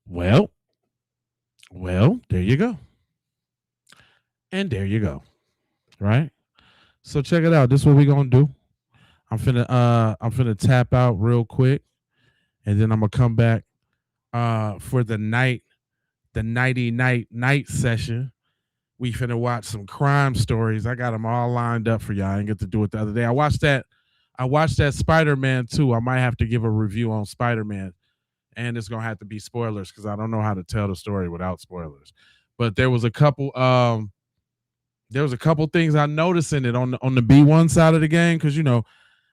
Speaker 1: Well, there you go. And there you go. Right? So check it out. This is what we're gonna do. I'm finna tap out real quick. And then I'm gonna come back for the night session. We finna watch some crime stories. I got them all lined up for y'all. I didn't get to do it the other day. I watched that Spider-Man 2. I might have to give a review on Spider-Man. And it's gonna have to be spoilers because I don't know how to tell the story without spoilers. But there was a couple things I noticed in it on the B1 side of the game, because you know,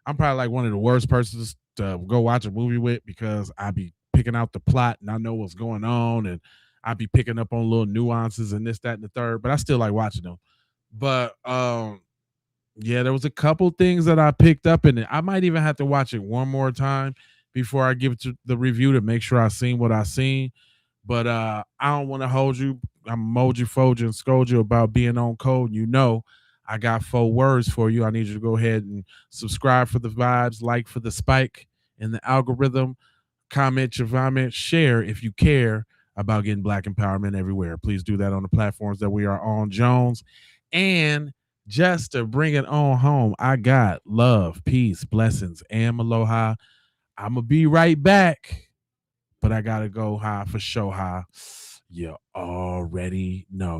Speaker 1: I'm probably like one of the worst persons to go watch a movie with because I be picking out the plot and I know what's going on and I be picking up on little nuances and this, that, and the third, but I still like watching them. But yeah, there was a couple things that I picked up in it. I might even have to watch it one more time before I give it to the review to make sure I seen what I seen. But I don't want to hold you. I'm emoji, fold you, and scold you about being on code. You know, I got 4 words for you. I need you to go ahead and subscribe for the vibes, like for the spike in the algorithm, comment your vomit, share if you care about getting Black empowerment everywhere. Please do that on the platforms that we are on, Jones. And just to bring it on home, I got love, peace, blessings, and aloha. I'm going to be right back, but I got to go high for show high. You already know.